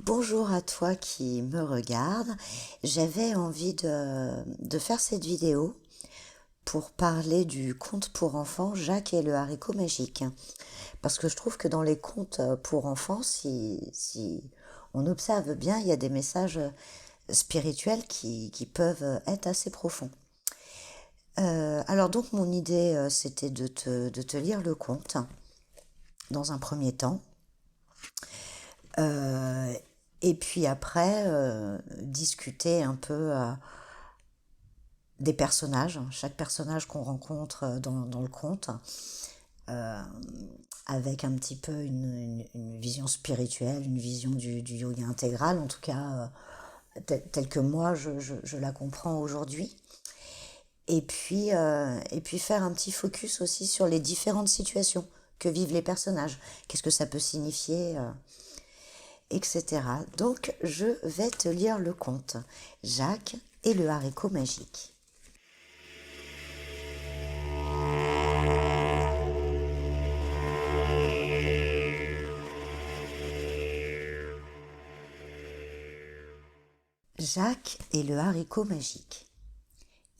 Bonjour à toi qui me regarde. J'avais envie de faire cette vidéo pour parler du conte pour enfants Jacques et le haricot magique. Parce que je trouve que dans les contes pour enfants, si on observe bien, il y a des messages spirituels qui peuvent être assez profonds. Alors donc mon idée, c'était de te lire le conte dans un premier temps. Euh, et puis après, discuter un peu des personnages, chaque personnage qu'on rencontre dans le conte, euh, avec un petit peu une vision spirituelle, une vision du yoga intégral, en tout cas telle que moi je la comprends aujourd'hui. Et puis faire un petit focus aussi sur les différentes situations que vivent les personnages. Qu'est-ce que ça peut signifier etc. Donc, je vais te lire le conte Jacques et le haricot magique. Jacques et le haricot magique.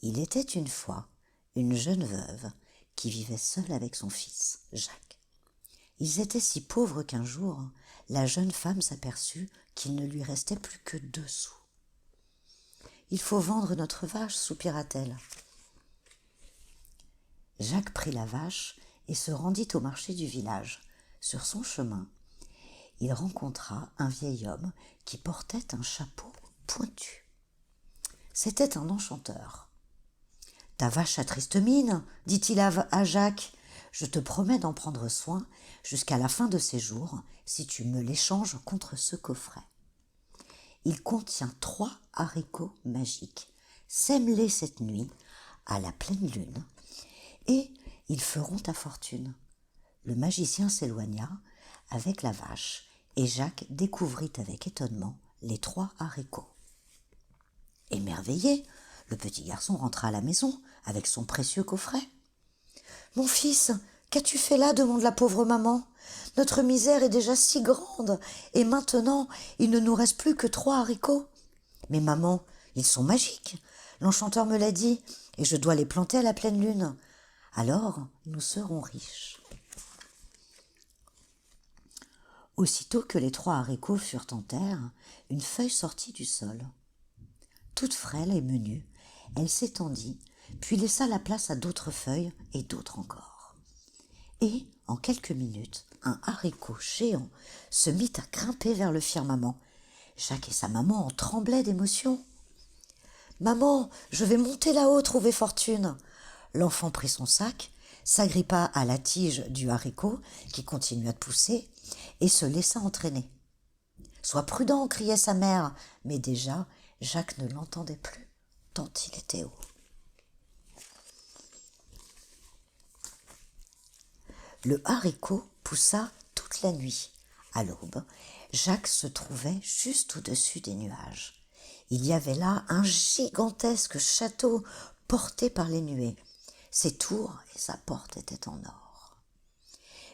Il était une fois une jeune veuve qui vivait seule avec son fils, Jacques. Ils étaient si pauvres qu'un jour, la jeune femme s'aperçut qu'il ne lui restait plus que 2 sous. « Il faut vendre notre vache, soupira-t-elle. Jacques prit la vache et se rendit au marché du village. Sur son chemin, il rencontra un vieil homme qui portait un chapeau pointu. C'était un enchanteur. « Ta vache a triste mine, dit-il à Jacques. Je te promets d'en prendre soin jusqu'à la fin de ses jours si tu me l'échanges contre ce coffret. Il contient 3 haricots magiques, sème-les cette nuit à la pleine lune, et ils feront ta fortune. » Le magicien s'éloigna avec la vache, et Jacques découvrit avec étonnement les 3 haricots. Émerveillé, le petit garçon rentra à la maison avec son précieux coffret. « Mon fils, qu'as-tu fait là ?» demande la pauvre maman. « Notre misère est déjà si grande, et maintenant il ne nous reste plus que 3 haricots. »« Mais maman, ils sont magiques, l'enchanteur me l'a dit, et je dois les planter à la pleine lune. Alors nous serons riches. » Aussitôt que les 3 haricots furent en terre, une feuille sortit du sol. Toute frêle et menue, elle s'étendit, puis laissa la place à d'autres feuilles et d'autres encore. Et, en quelques minutes, un haricot géant se mit à grimper vers le firmament. Jacques et sa maman en tremblaient d'émotion. « Maman, je vais monter là-haut trouver fortune. » L'enfant prit son sac, s'agrippa à la tige du haricot, qui continua de pousser, et se laissa entraîner. « Sois prudent !» criait sa mère, mais déjà Jacques ne l'entendait plus, tant il était haut. Le haricot poussa toute la nuit. À l'aube, Jacques se trouvait juste au-dessus des nuages. Il y avait là un gigantesque château porté par les nuées. Ses tours et sa porte étaient en or.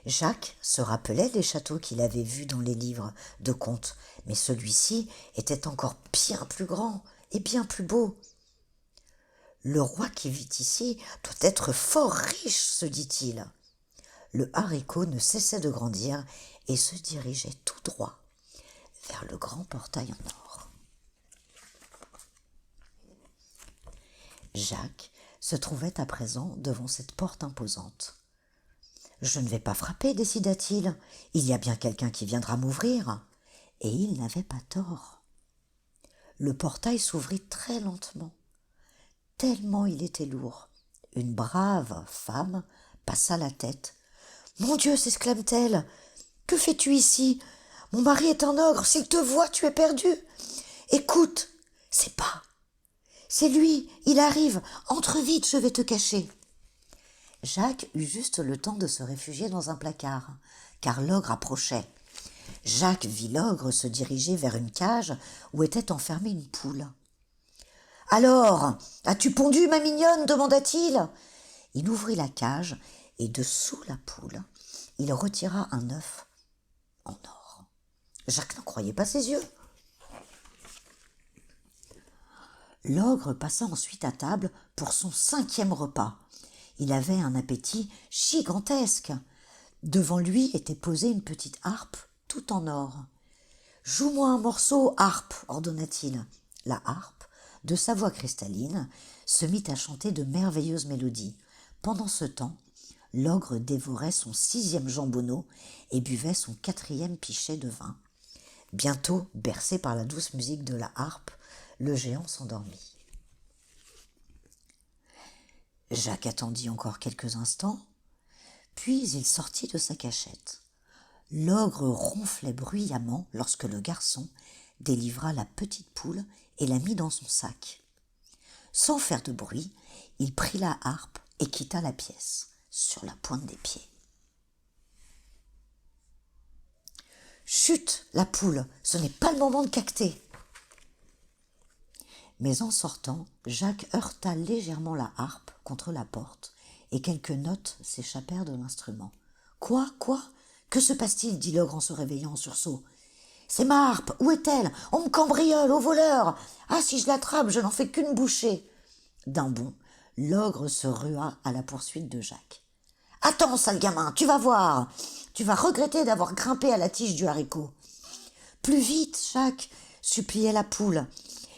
Jacques se rappelait les châteaux qu'il avait vus dans les livres de contes, mais celui-ci était encore bien plus grand et bien plus beau. « Le roi qui vit ici doit être fort riche, se dit-il. » Le haricot ne cessait de grandir et se dirigeait tout droit vers le grand portail en or. Jacques se trouvait à présent devant cette porte imposante. « Je ne vais pas frapper, décida-t-il. Il y a bien quelqu'un qui viendra m'ouvrir. » Et il n'avait pas tort. Le portail s'ouvrit très lentement, tellement il était lourd. Une brave femme passa la tête. « Mon Dieu !» s'exclame-t-elle. « Que fais-tu ici ? Mon mari est un ogre. S'il te voit, tu es perdu. Écoute, c'est pas. C'est lui, il arrive. Entre vite, je vais te cacher. » Jacques eut juste le temps de se réfugier dans un placard, car l'ogre approchait. Jacques vit l'ogre se diriger vers une cage où était enfermée une poule. « Alors, as-tu pondu, ma mignonne ?» demanda-t-il. Il ouvrit la cage et dessous la poule, il retira un œuf en or. Jacques n'en croyait pas ses yeux. L'ogre passa ensuite à table pour son 5e repas. Il avait un appétit gigantesque. Devant lui était posée une petite harpe tout en or. « Joue-moi un morceau, harpe, ordonna-t-il. La harpe, de sa voix cristalline, se mit à chanter de merveilleuses mélodies. Pendant ce temps, l'ogre dévorait son 6e jambonneau et buvait son 4e pichet de vin. Bientôt, bercé par la douce musique de la harpe, le géant s'endormit. Jacques attendit encore quelques instants, puis il sortit de sa cachette. L'ogre ronflait bruyamment lorsque le garçon délivra la petite poule et la mit dans son sac. Sans faire de bruit, il prit la harpe et quitta la pièce, sur la pointe des pieds. « Chut, la poule, ce n'est pas le moment de caqueter !» Mais en sortant, Jacques heurta légèrement la harpe contre la porte et quelques notes s'échappèrent de l'instrument. « Quoi ? Que se passe-t-il » dit l'ogre en se réveillant en sursaut. « C'est ma harpe, où est-elle ? On me cambriole, au voleur ! Ah, si je l'attrape, je n'en fais qu'une bouchée !» D'un bond, l'ogre se rua à la poursuite de Jacques. « Attends, sale gamin, tu vas voir. Tu vas regretter d'avoir grimpé à la tige du haricot. »« Plus vite, Jacques, suppliait la poule.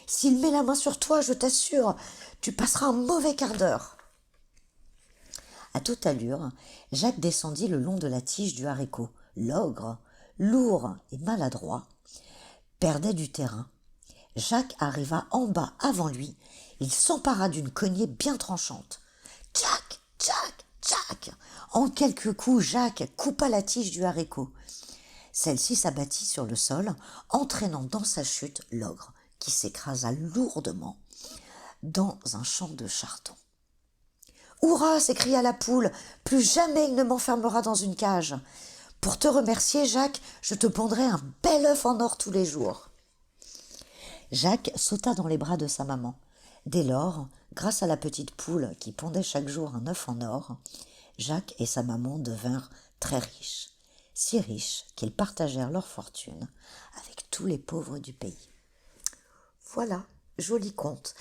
S'il met la main sur toi, je t'assure, tu passeras un mauvais quart d'heure. » À toute allure, Jacques descendit le long de la tige du haricot. L'ogre, lourd et maladroit, perdait du terrain. Jacques arriva en bas avant lui. Il s'empara d'une cognée bien tranchante. Tchac, tchac, tchac. En quelques coups, Jacques coupa la tige du haricot. Celle-ci s'abattit sur le sol, entraînant dans sa chute l'ogre, qui s'écrasa lourdement dans un champ de charton. « Hurrah !» s'écria la poule. « Plus jamais il ne m'enfermera dans une cage. Pour te remercier, Jacques, je te pondrai un bel œuf en or tous les jours. » Jacques sauta dans les bras de sa maman. Dès lors, grâce à la petite poule qui pondait chaque jour un œuf en or, Jacques et sa maman devinrent très riches, si riches qu'ils partagèrent leur fortune avec tous les pauvres du pays. Voilà, joli conte.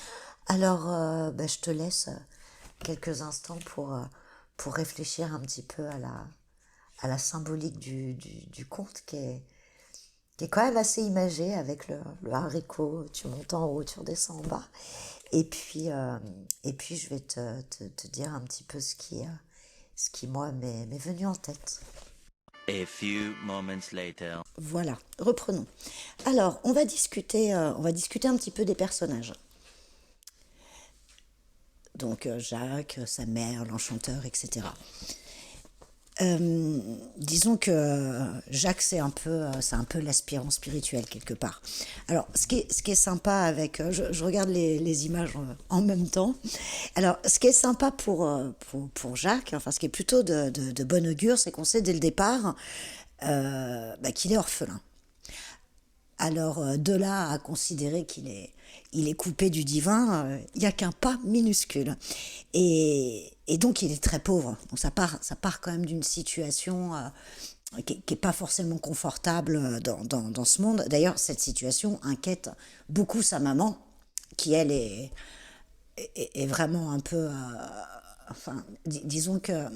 Alors, je te laisse quelques instants pour réfléchir un petit peu à la symbolique du conte qui est quand même assez imagé avec le haricot, tu montes en haut, tu redescends en bas. Et puis je vais te dire un petit peu ce qui moi, m'est venu en tête. A few moments later. Voilà, reprenons. Alors, on va discuter un petit peu des personnages. Donc, Jacques, sa mère, l'enchanteur, etc. Disons que Jacques, c'est un peu l'aspirant spirituel quelque part. Alors, ce qui est sympa avec... je regarde les images en même temps. Alors, ce qui est sympa pour Jacques, enfin, ce qui est plutôt de bon augure, c'est qu'on sait dès le départ qu'il est orphelin. Alors, de là à considérer qu'il est coupé du divin, il n'y a qu'un pas minuscule. Et donc, il est très pauvre. Donc, ça part quand même d'une situation qui n'est pas forcément confortable dans ce monde. D'ailleurs, cette situation inquiète beaucoup sa maman, qui, elle, est vraiment un peu... disons que...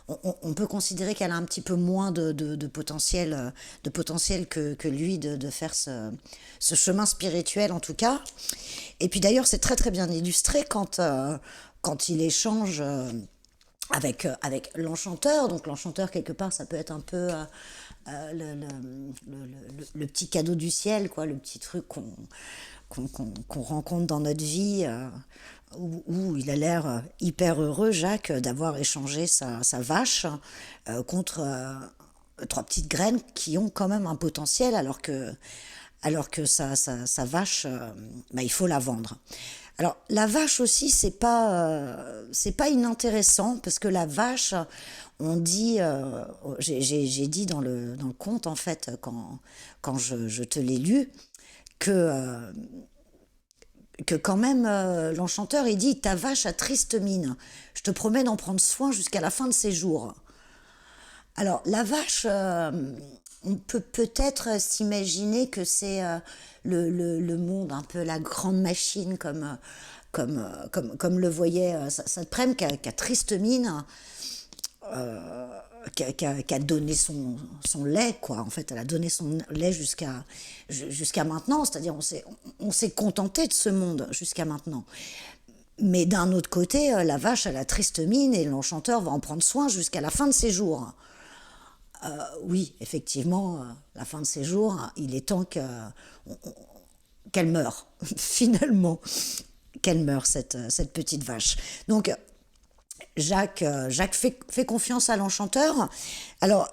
On peut considérer qu'elle a un petit peu moins de potentiel que lui de faire ce chemin spirituel en tout cas. Et puis d'ailleurs c'est très très bien illustré quand il échange avec l'enchanteur. Donc l'enchanteur quelque part ça peut être un peu le petit cadeau du ciel, quoi, le petit truc qu'on rencontre dans notre vie, où il a l'air hyper heureux, Jacques, d'avoir échangé sa vache contre 3 petites graines qui ont quand même un potentiel, alors que sa vache, il faut la vendre. Alors la vache aussi, c'est pas inintéressant, parce que la vache, on dit, j'ai dit dans le conte en fait, quand je te l'ai lu, que quand même l'enchanteur il dit « ta vache a triste mine, je te promets d'en prendre soin jusqu'à la fin de ses jours ». Alors la vache, on peut peut-être s'imaginer que c'est le monde, un peu la grande machine, comme le voyait Saint-Prème, qui a triste mine, qui a donné son lait, quoi. En fait, elle a donné son lait jusqu'à maintenant, c'est-à-dire on s'est contenté de ce monde jusqu'à maintenant. Mais d'un autre côté, la vache, elle a triste mine et l'enchanteur va en prendre soin jusqu'à la fin de ses jours. Oui, effectivement, la fin de ses jours, il est temps qu'elle meure, finalement, qu'elle meure, cette petite vache. Donc, Jacques fait confiance à l'enchanteur. Alors,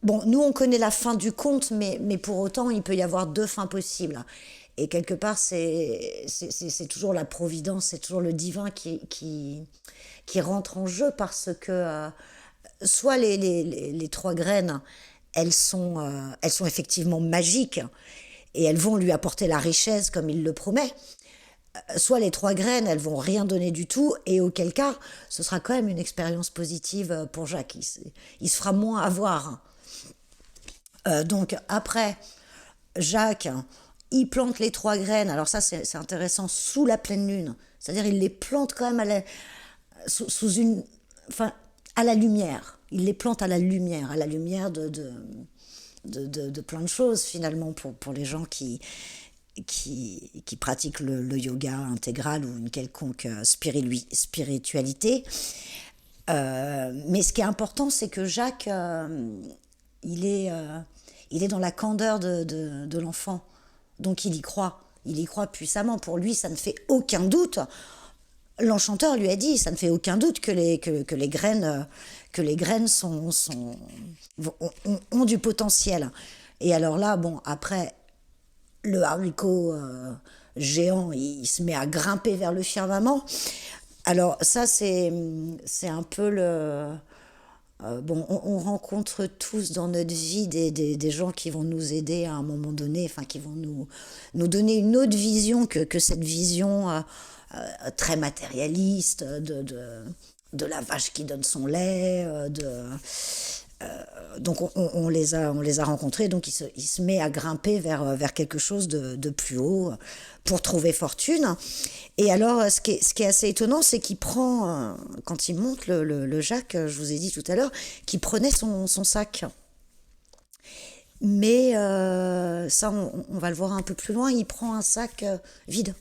bon, nous, on connaît la fin du conte, mais pour autant, il peut y avoir deux fins possibles. Et quelque part, c'est toujours la providence, c'est toujours le divin qui rentre en jeu parce que soit les trois graines, elles sont effectivement magiques et elles vont lui apporter la richesse comme il le promet, soit les trois graines, elles vont rien donner du tout, et auquel cas, ce sera quand même une expérience positive pour Jacques. Il se fera moins avoir. Donc après, Jacques, il plante les trois graines. Alors ça, c'est intéressant, sous la pleine lune. C'est-à-dire, il les plante quand même sous une, enfin, à la lumière. Il les plante à la lumière de plein de choses finalement pour les gens qui pratiquent le yoga intégral ou une quelconque spiritualité. Mais ce qui est important, c'est que Jacques, il est dans la candeur de l'enfant. Donc il y croit. Il y croit puissamment. Pour lui, ça ne fait aucun doute. L'enchanteur lui a dit, ça ne fait aucun doute que les graines ont du potentiel. Et alors là, bon, après, le haricot géant, il se met à grimper vers le firmament. Alors ça, c'est un peu le... bon, on rencontre tous dans notre vie des gens qui vont nous aider à un moment donné, enfin qui vont nous donner une autre vision que cette vision très matérialiste de la vache qui donne son lait, donc on les a rencontrés, donc il se met à grimper vers quelque chose de plus haut pour trouver fortune. Et alors ce qui est assez étonnant, c'est qu'il prend, quand il monte le Jacques, je vous ai dit tout à l'heure, qu'il prenait son sac. Mais ça, on va le voir un peu plus loin, il prend un sac vide.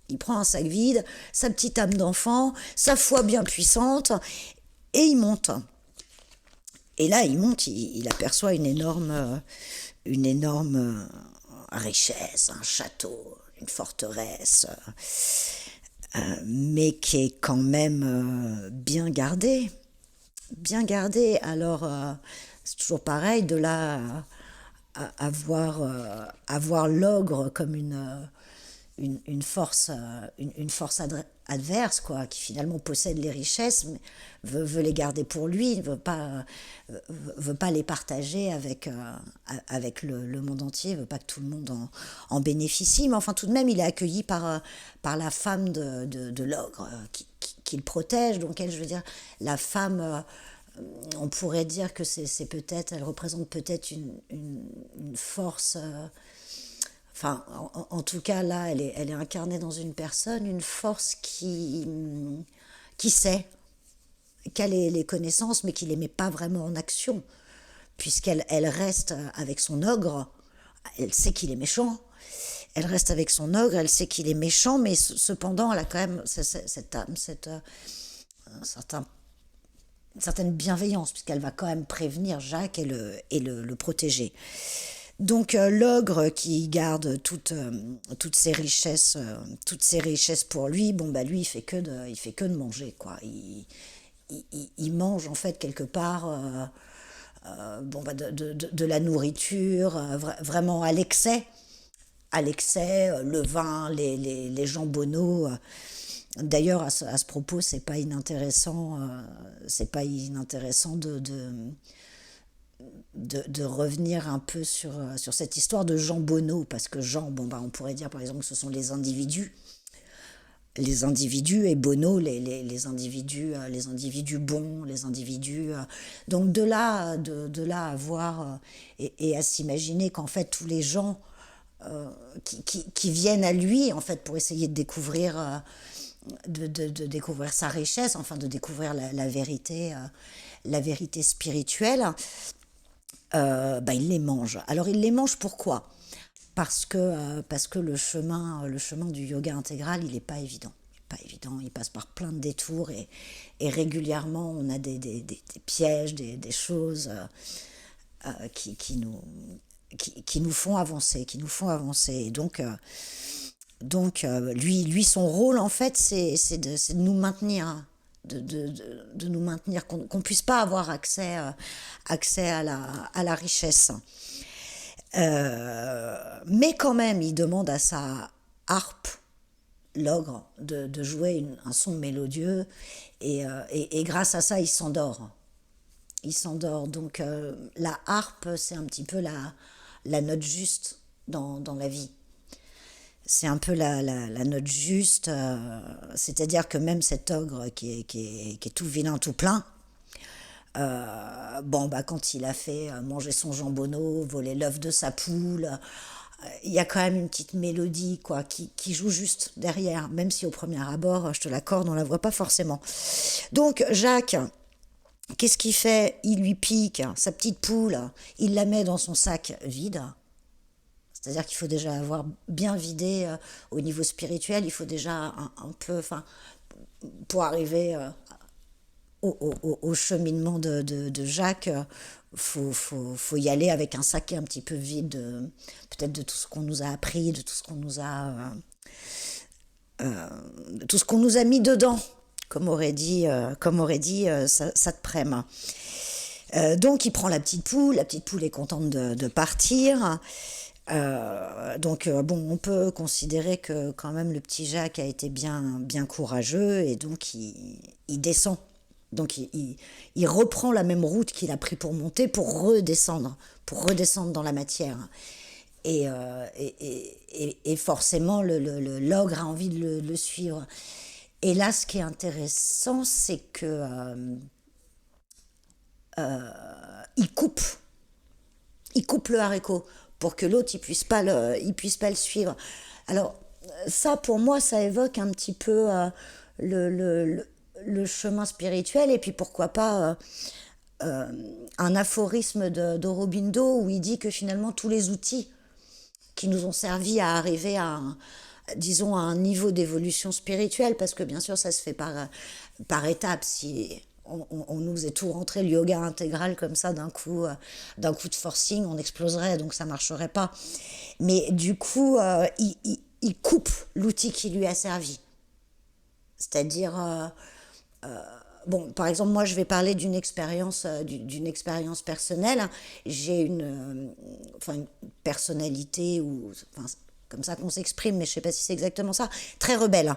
Il prend un sac vide, sa petite âme d'enfant, sa foi bien puissante, et il monte. Et là, il monte, il aperçoit une énorme richesse, un château, une forteresse, mais qui est quand même bien gardée. Bien gardée. Alors, c'est toujours pareil, de là à voir l'ogre comme une force adverse, quoi, qui finalement possède les richesses, mais veut les garder pour lui, veut pas les partager avec le monde entier, veut pas que tout le monde en bénéficie, mais enfin tout de même il est accueilli par la femme de l'ogre qui le protège. Donc elle, je veux dire, la femme, on pourrait dire que elle représente peut-être une force. Enfin, en tout cas, là, elle est incarnée dans une personne, une force qui sait, qui a les connaissances, mais qui ne les met pas vraiment en action, puisqu'elle reste avec son ogre. Elle sait qu'il est méchant. Elle reste avec son ogre, elle sait qu'il est méchant, mais cependant, elle a quand même une certaine bienveillance, puisqu'elle va quand même prévenir Jacques et le protéger. Donc l'ogre qui garde toutes ses richesses pour lui, bon bah lui il fait que de manger, quoi. Il mange en fait quelque part bon bah de la nourriture vraiment à l'excès, le vin, les jambonneaux. D'ailleurs à ce propos, c'est pas inintéressant de revenir un peu sur cette histoire de Jean Bonneau, parce que Jean, bon bah on pourrait dire par exemple que ce sont les individus, les individus et Bono les individus bons, les individus donc de là à voir et à s'imaginer qu'en fait tous les gens qui viennent à lui en fait pour essayer de découvrir de découvrir sa richesse, enfin de découvrir la vérité spirituelle, il les mange. Alors il les mange pourquoi? Parce que le chemin du yoga intégral, il n'est pas évident. Pas évident, il passe par plein de détours et régulièrement on a des pièges, des choses qui nous font avancer, Et donc lui, son rôle en fait, c'est de nous maintenir, de nous maintenir, qu'on puisse pas avoir accès à la richesse. Mais quand même, il demande à sa harpe, l'ogre, de jouer un son mélodieux, et grâce à ça, il s'endort. Donc la harpe, c'est un petit peu la note juste dans la vie. C'est un peu la note juste, c'est-à-dire que même cet ogre qui est tout vilain, tout plein, quand il a fait manger son jambonneau, voler l'œuf de sa poule, il y a quand même une petite mélodie quoi, qui joue juste derrière, même si au premier abord, je te l'accorde, on la voit pas forcément. Donc Jacques, qu'est-ce qu'il fait? Il lui pique sa petite poule, il la met dans son sac vide. C'est-à-dire qu'il faut déjà avoir bien vidé au niveau spirituel, il faut déjà un peu, pour arriver au cheminement de Jacques, faut y aller avec un sac un petit peu vide, peut-être de tout ce qu'on nous a appris, de tout ce qu'on nous a mis dedans, comme aurait dit Satprem. Donc il prend la petite poule est contente de partir. On peut considérer que quand même le petit Jacques a été bien courageux et donc il descend. Donc il reprend la même route qu'il a pris pour monter, pour redescendre dans la matière. Et forcément l'ogre a envie de le suivre. Et là, ce qui est intéressant, c'est que il coupe le haricot pour que l'autre il puisse pas le suivre. Alors ça, pour moi, ça évoque un petit peu le chemin spirituel, et puis pourquoi pas un aphorisme d'Aurobindo où il dit que finalement tous les outils qui nous ont servi à arriver à un niveau d'évolution spirituelle, parce que bien sûr ça se fait par étapes. Si on nous faisait tout rentrer le yoga intégral comme ça d'un coup de forcing, on exploserait, donc ça marcherait pas. Mais du coup, il coupe l'outil qui lui a servi. C'est-à-dire, par exemple, moi je vais parler d'une expérience personnelle. J'ai une personnalité, comme ça qu'on s'exprime, mais je sais pas si c'est exactement ça, très rebelle.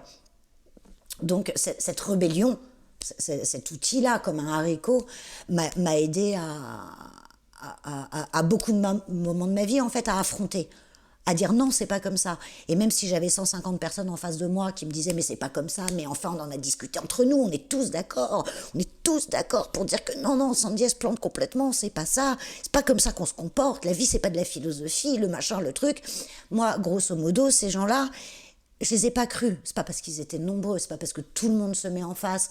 Donc cette rébellion, cet outil-là, comme un haricot, m'a aidé à beaucoup de moments de ma vie, en fait, à affronter, à dire non, c'est pas comme ça. Et même si j'avais 150 personnes en face de moi qui me disaient mais c'est pas comme ça, mais enfin on en a discuté entre nous, on est tous d'accord pour dire que non, Sandy se plante complètement, c'est pas ça, c'est pas comme ça qu'on se comporte, la vie c'est pas de la philosophie, le machin, le truc. Moi, grosso modo, ces gens-là, je les ai pas crus. C'est pas parce qu'ils étaient nombreux, c'est pas parce que tout le monde se met en face,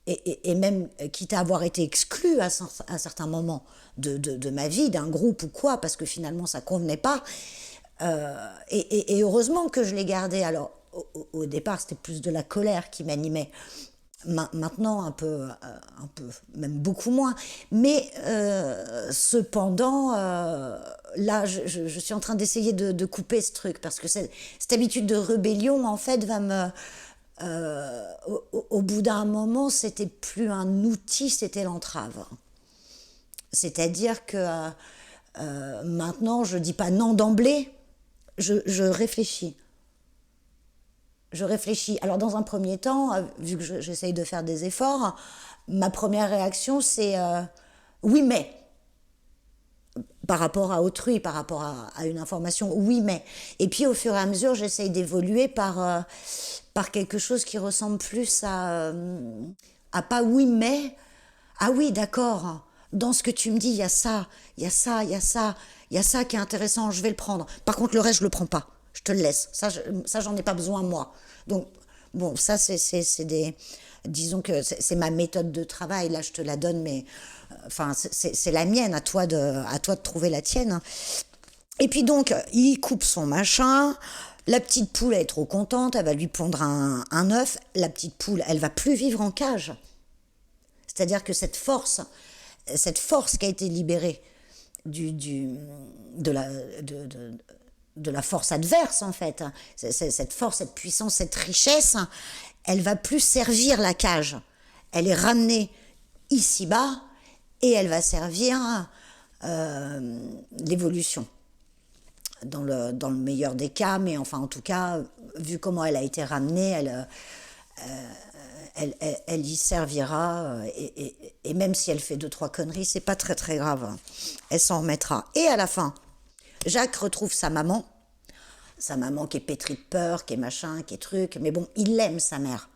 et même quitte à avoir été exclu à certains moments de ma vie, d'un groupe ou quoi, parce que finalement ça convenait pas. Et heureusement que je l'ai gardé. Alors au départ c'était plus de la colère qui m'animait. Maintenant un peu, même beaucoup moins. Mais cependant, là, je suis en train d'essayer de couper ce truc, parce que cette habitude de rébellion, en fait, va me... au bout d'un moment, c'était plus un outil, c'était l'entrave. C'est-à-dire que maintenant, je dis pas non d'emblée, je réfléchis. Alors dans un premier temps, vu que j'essaye de faire des efforts, ma première réaction c'est oui mais. par rapport à autrui, par rapport à une information, oui, mais. Et puis au fur et à mesure, j'essaye d'évoluer par quelque chose qui ressemble plus à pas oui, mais. Ah oui, d'accord. Dans ce que tu me dis, il y a ça, il y a ça, il y a ça, il y a ça qui est intéressant, je vais le prendre. Par contre, le reste, je le prends pas. Je te le laisse. Ça j'en ai pas besoin, moi. Donc, bon, ça, c'est des. Disons que c'est ma méthode de travail. Là, je te la donne, mais. Enfin, c'est la mienne. À toi de trouver la tienne. Et puis donc, il coupe son machin. La petite poule, elle est trop contente. Elle va lui pondre un œuf. La petite poule, elle va plus vivre en cage. C'est-à-dire que cette force qui a été libérée de la force adverse, en fait, cette force, cette puissance, cette richesse, elle va plus servir la cage. Elle est ramenée ici-bas et elle va servir l'évolution. Dans le meilleur des cas, mais enfin, en tout cas, vu comment elle a été ramenée, elle y servira, et même si elle fait 2-3 conneries, c'est pas très très grave. Elle s'en remettra. Et à la fin, Jacques retrouve sa maman qui est pétrie de peur, qui est machin, qui est truc, mais bon, il aime sa mère.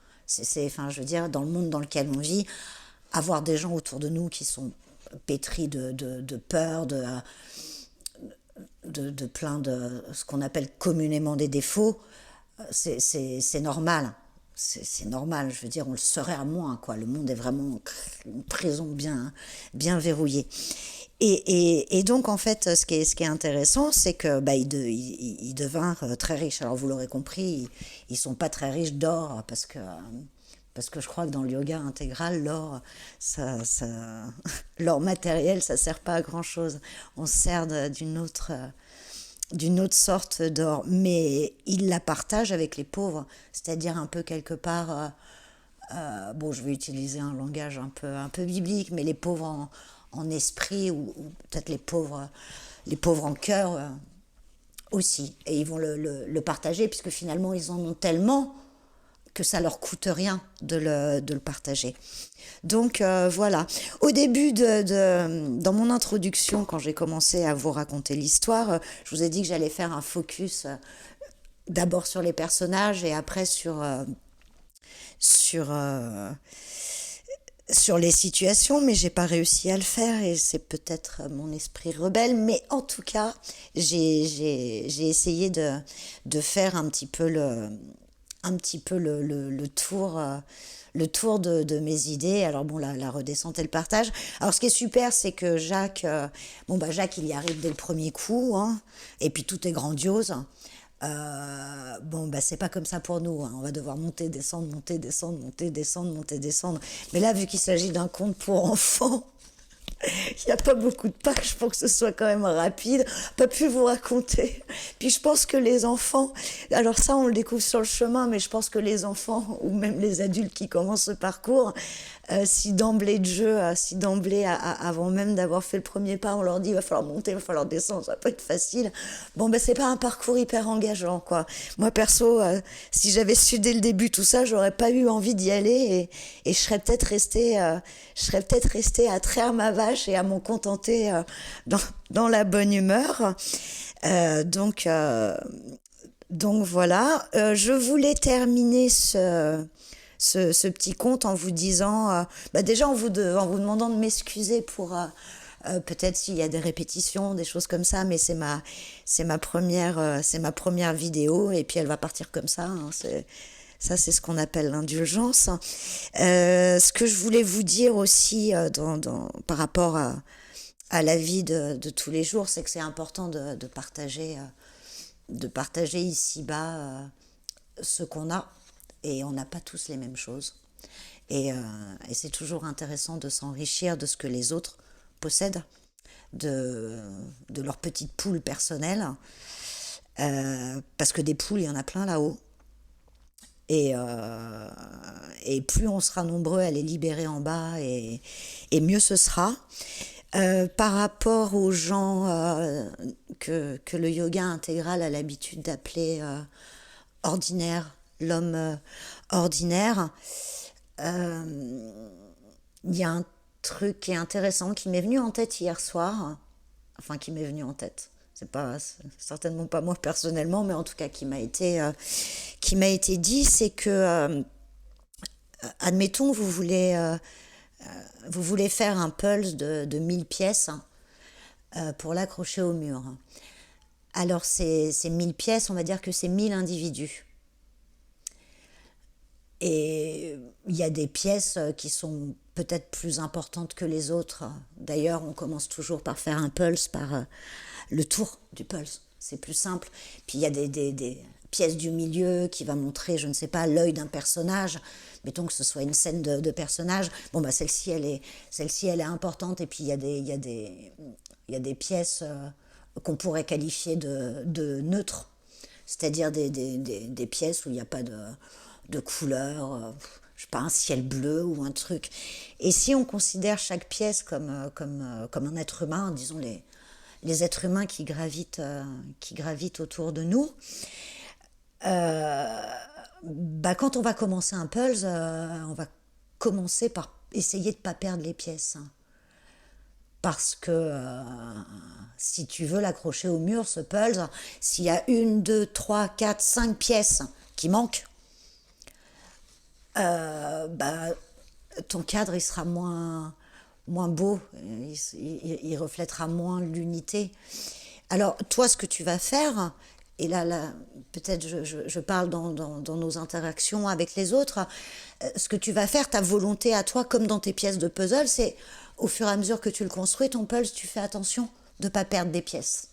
Enfin, je veux dire, dans le monde dans lequel on vit, avoir des gens autour de nous qui sont pétris de peur, de plein de ce qu'on appelle communément des défauts, c'est normal. C'est normal, je veux dire, on le serait à moins, quoi. Le monde est vraiment une prison bien verrouillée. Et donc, en fait, ce qui est intéressant, c'est que ils devinrent très riches. Alors, vous l'aurez compris, ils sont pas très riches d'or, parce que je crois que dans le yoga intégral, l'or, l'or matériel, ça sert pas à grand-chose. On se sert d'une autre sorte d'or, mais il la partage avec les pauvres, c'est-à-dire un peu quelque part, bon, je vais utiliser un langage un peu biblique, mais les pauvres en esprit, ou peut-être les pauvres en cœur aussi, et ils vont le partager, puisque finalement ils en ont tellement que ça leur coûte rien de le partager. Donc voilà. Au début dans mon introduction, quand j'ai commencé à vous raconter l'histoire, je vous ai dit que j'allais faire un focus d'abord sur les personnages et après sur les situations, mais j'ai pas réussi à le faire, et c'est peut-être mon esprit rebelle, mais en tout cas, j'ai essayé de faire un petit peu le tour de mes idées. Alors bon, la redescente et le partage. Alors ce qui est super, c'est que Jacques, Jacques, il y arrive dès le premier coup, hein, et puis tout est grandiose. C'est pas comme ça pour nous, hein. On va devoir monter, descendre, monter, descendre, monter, descendre, monter, descendre. Mais là, vu qu'il s'agit d'un conte pour enfants, il n'y a pas beaucoup de pages pour que ce soit quand même rapide. Pas pu vous raconter. Puis je pense que les enfants, alors ça on le découvre sur le chemin, mais je pense que les enfants ou même les adultes qui commencent ce parcours, si d'emblée de jeu, avant même d'avoir fait le premier pas, on leur dit il va falloir monter, il va falloir descendre, ça va pas être facile. C'est pas un parcours hyper engageant, quoi. Moi perso, si j'avais su dès le début tout ça, j'aurais pas eu envie d'y aller, et je serais peut-être restée à traire ma vache et à m'en contenter dans la bonne humeur. Donc voilà. Je voulais terminer ce petit conte en vous disant, déjà en vous demandant de m'excuser pour peut-être s'il y a des répétitions, des choses comme ça, mais c'est ma première vidéo, et puis elle va partir comme ça, hein, ça, c'est ce qu'on appelle l'indulgence. Ce que je voulais vous dire aussi par rapport à la vie de tous les jours, c'est que c'est important de partager ici-bas ce qu'on a, et on n'a pas tous les mêmes choses. Et c'est toujours intéressant de s'enrichir de ce que les autres possèdent, de leur petite poule personnelle, parce que des poules, il y en a plein là-haut. Et plus on sera nombreux à les libérer en bas, et mieux ce sera. Par rapport aux gens que le yoga intégral a l'habitude d'appeler ordinaire, l'homme ordinaire, il y a un truc qui est intéressant qui m'est venu en tête hier soir. enfin qui m'est venu en tête. C'est certainement pas moi personnellement, mais en tout cas qui m'a été dit, c'est que, admettons, vous voulez faire un pulse de 1000 pièces pour l'accrocher au mur. Alors ces 1000 pièces, on va dire que c'est 1000 individus. Et il y a des pièces qui sont peut-être plus importantes que les autres. D'ailleurs, on commence toujours par faire un pulse par le tour du pulse. C'est plus simple. Puis il y a des pièces du milieu qui va montrer, je ne sais pas, l'œil d'un personnage. Mettons que ce soit une scène de personnage. Bon, bah celle-ci, elle est importante. Et puis il y a des pièces qu'on pourrait qualifier de neutres. C'est-à-dire des pièces où il n'y a pas de couleur, je sais pas, un ciel bleu ou un truc. Et si on considère chaque pièce comme un être humain, disons les êtres humains qui gravitent autour de nous, quand on va commencer un puzzle, on va commencer par essayer de ne pas perdre les pièces. Parce que si tu veux l'accrocher au mur, ce puzzle, s'il y a 1, 2, 3, 4, 5 pièces qui manquent, ton cadre il sera moins beau, il reflètera moins l'unité. Alors toi, ce que tu vas faire, et là peut-être je parle dans nos interactions avec les autres, ce que tu vas faire, ta volonté à toi, comme dans tes pièces de puzzle, c'est au fur et à mesure que tu le construis, ton puzzle, tu fais attention de ne pas perdre des pièces.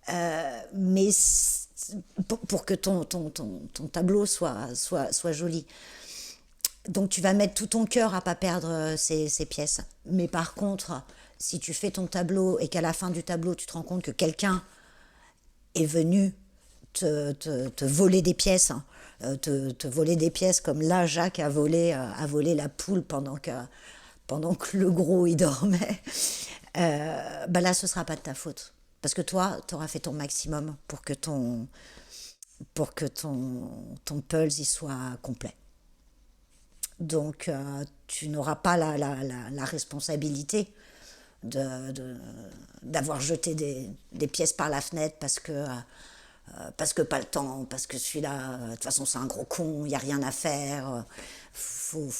Mais pour que ton tableau soit joli. Donc tu vas mettre tout ton cœur à pas perdre ces pièces. Mais par contre, si tu fais ton tableau et qu'à la fin du tableau, tu te rends compte que quelqu'un est venu te voler des pièces, te voler des pièces comme là, Jacques a volé la poule pendant que le gros il dormait, là ce sera pas de ta faute. Parce que toi, tu auras fait ton maximum pour que ton pulse il soit complet. Donc tu n'auras pas la responsabilité d'avoir jeté des pièces par la fenêtre parce que pas le temps, parce que celui-là, de toute façon c'est un gros con, il n'y a rien à faire. Faut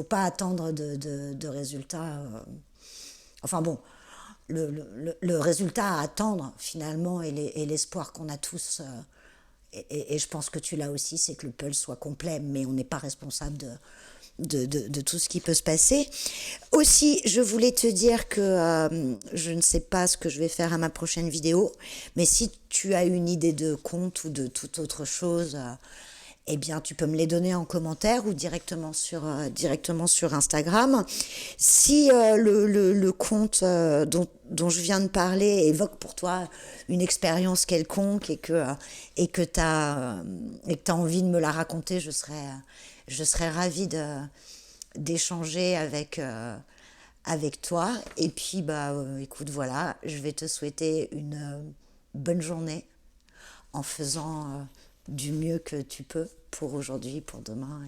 pas attendre de résultats. Enfin bon, le résultat à attendre finalement et l'espoir qu'on a tous, et je pense que tu l'as aussi, c'est que le puzzle soit complet, mais on n'est pas responsable de tout ce qui peut se passer. Aussi, je voulais te dire que je ne sais pas ce que je vais faire à ma prochaine vidéo, mais si tu as une idée de conte ou de toute autre chose, eh bien, tu peux me les donner en commentaire ou directement sur Instagram. Si le conte dont je viens de parler évoque pour toi une expérience quelconque et que tu as envie de me la raconter, je serais ravie d'échanger avec toi. Et puis, écoute, voilà, je vais te souhaiter une bonne journée en faisant du mieux que tu peux pour aujourd'hui, pour demain,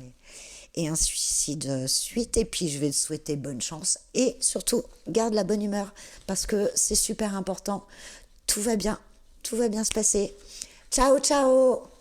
et ainsi de suite. Et puis je vais te souhaiter bonne chance et surtout garde la bonne humeur parce que c'est super important. Tout va bien se passer. Ciao, ciao!